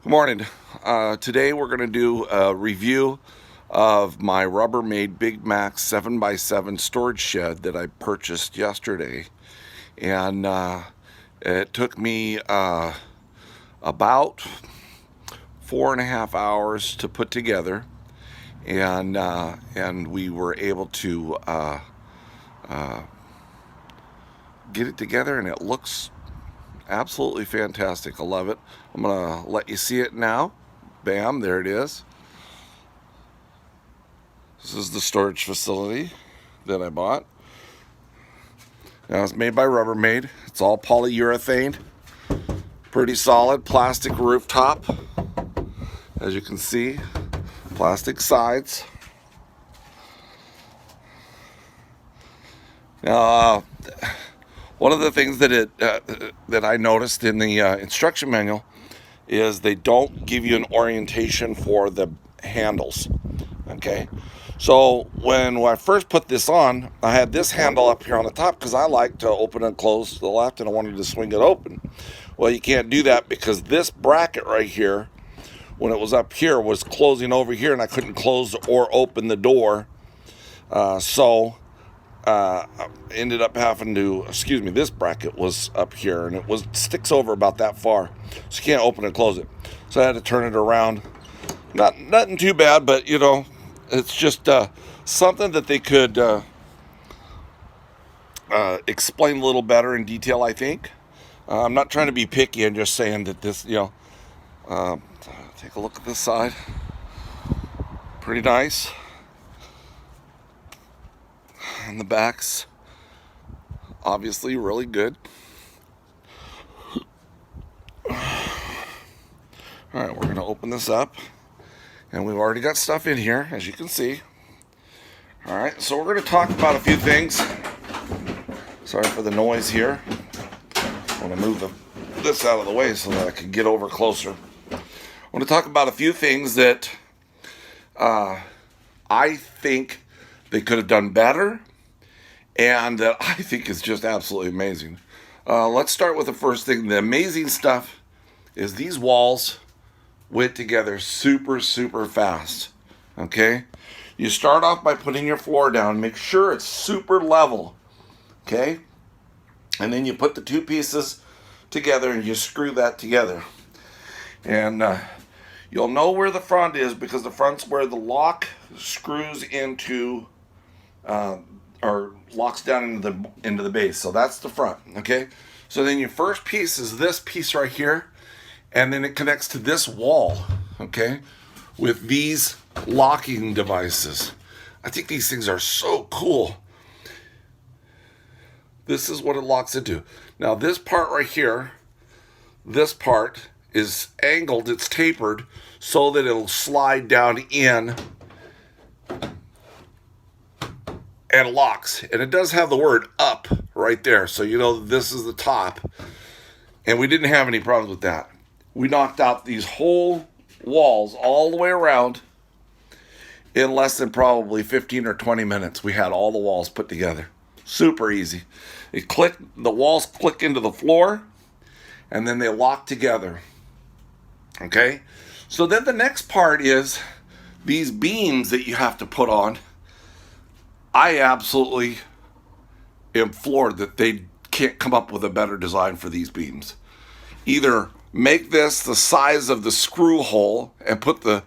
Good morning. Today we're going to do a review of my Rubbermaid Big Max 7x7 storage shed that I purchased yesterday. And it took me about 4.5 hours to put together. And we were able to get it together, and it looks absolutely fantastic. I love it. I'm going to let you see it now. Bam, there it is. This is the storage facility that I bought. Now, it's made by Rubbermaid. It's all polyurethane. Pretty solid plastic rooftop. As you can see, plastic sides. Now, one of the things that I noticed in the instruction manual is they don't give you an orientation for the handles. Okay, so when I first put this on, I had this handle up here on the top because I like to open and close to the left, and I wanted to swing it open. Well, you can't do that because this bracket right here, when it was up here, was closing over here, and I couldn't close or open the door. So ended up having to, this bracket was up here, and it sticks over about that far, so you can't open and close it. So I had to turn it around. Nothing too bad, but it's just something that they could explain a little better in detail, I think. I'm not trying to be picky. I'm just saying that this, take a look at this side. Pretty nice. And the back's obviously really good. All right, we're going to open this up. And we've already got stuff in here, as you can see. All right, so we're going to talk about a few things. Sorry for the noise here. I want to move this out of the way so that I can get over closer. I want to talk about a few things that I think they could have done better, and that I think is just absolutely amazing. Let's start with the first thing. The amazing stuff is these walls went together super fast. Okay, you start off by putting your floor down. Make sure it's super level. Okay, and then you put the two pieces together and you screw that together. And you'll know where the front is because the front's where the lock screws into or locks down into the base. So that's the front. Okay, so then your first piece is this piece right here, and then it connects to this wall. Okay, with these locking devices. I think these things are so cool. This is what it locks into. Now this part right here, this part is angled, it's tapered so that it'll slide down in and locks. And it does have the word up right there, so you know this is the top. And we didn't have any problems with that. We knocked out these whole walls all the way around in less than probably 15 or 20 minutes. We had all the walls put together. Super easy. The walls click into the floor, and then they lock together. Okay? So then the next part is these beams that you have to put on. I absolutely am floored that they can't come up with a better design for these beams. Either make this the size of the screw hole and put the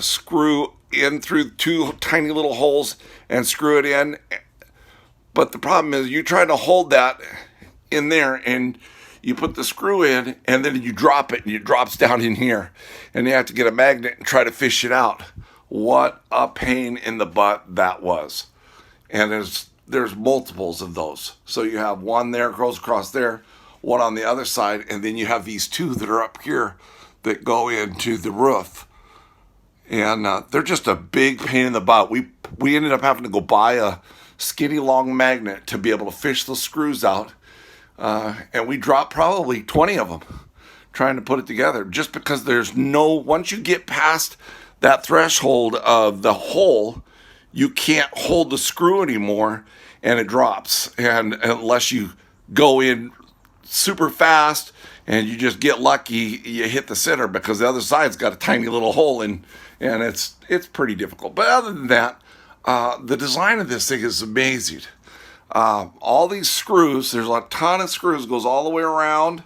screw in through two tiny little holes and screw it in. But the problem is you try to hold that in there and you put the screw in and then you drop it and it drops down in here. And you have to get a magnet and try to fish it out. What a pain in the butt that was. And there's multiples of those. So you have one there, goes across there, one on the other side, and then you have these two that are up here that go into the roof. And they're just a big pain in the butt. We ended up having to go buy a skinny long magnet to be able to fish the screws out. And we dropped probably 20 of them trying to put it together just because once you get past that threshold of the hole, you can't hold the screw anymore and it drops. And unless you go in super fast and you just get lucky you hit the center, because the other side's got a tiny little hole in, and it's pretty difficult. But other than that, the design of this thing is amazing. All these screws, there's a ton of screws, goes all the way around,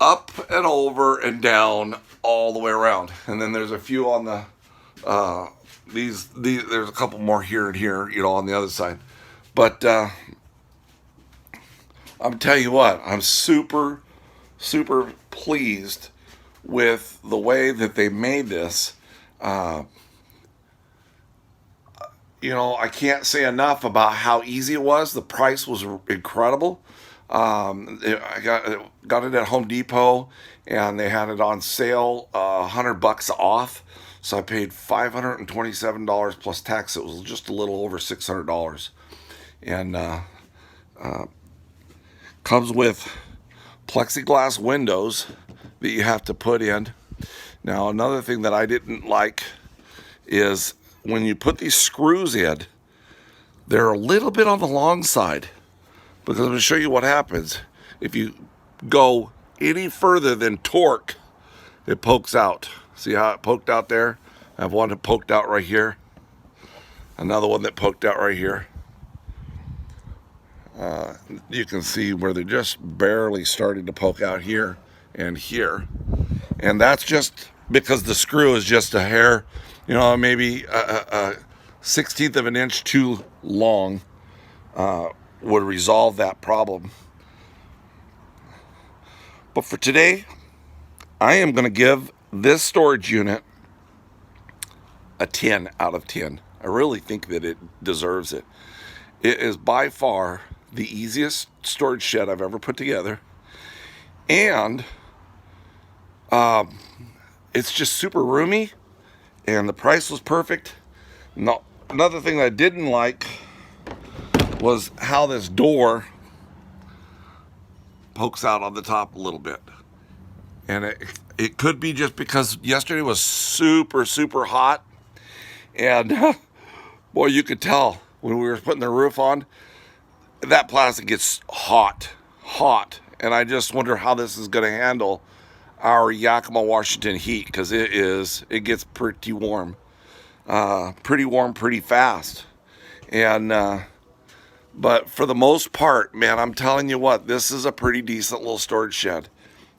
up and over and down, all the way around. And then there's a few on the these there's a couple more here and here, on the other side. But I'm telling you what, I'm super pleased with the way that they made this. I can't say enough about how easy it was. The price was incredible. I got it at Home Depot, and they had it on sale, $100 off. So I paid $527 plus tax. It was just a little over $600, and comes with plexiglass windows that you have to put in. Now, another thing that I didn't like is when you put these screws in, they're a little bit on the long side, because I'm going to show you what happens. If you go any further than torque, it pokes out. See how it poked out there? I have one that poked out right here. Another one that poked out right here. You can see where they're just barely starting to poke out here and here. And that's just because the screw is just a hair, maybe a 1/16 of an inch too long, would resolve that problem. But for today, I am going to give this storage unit a 10 out of 10. I really think that it deserves it. It is by far the easiest storage shed I've ever put together. And it's just super roomy, and the price was perfect. No, another thing that I didn't like was how this door pokes out on the top a little bit. And it could be just because yesterday was super hot, and boy, you could tell when we were putting the roof on, that plastic gets hot, and I just wonder how this is going to handle our Yakima, Washington heat, because it gets pretty warm, pretty fast. And but for the most part, man, I'm telling you what, this is a pretty decent little storage shed.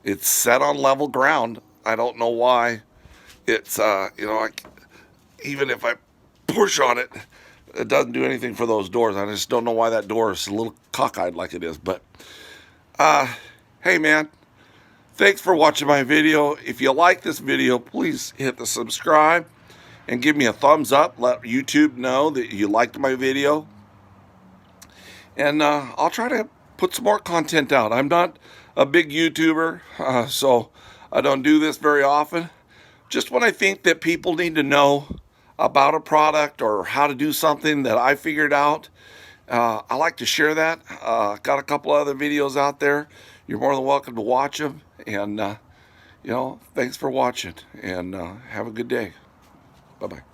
It's set on level ground. I don't know why. It's even if I push on it, it doesn't do anything for those doors. I just don't know why that door is a little cockeyed like it is. But hey, man, thanks for watching my video. If you like this video, please hit the subscribe and give me a thumbs up. Let YouTube know that you liked my video. And I'll try to put some more content out. I'm not a big YouTuber, so I don't do this very often. Just when I think that people need to know about a product or how to do something that I figured out, I like to share that. Got a couple other videos out there. You're more than welcome to watch them. And, thanks for watching, and have a good day. Bye-bye.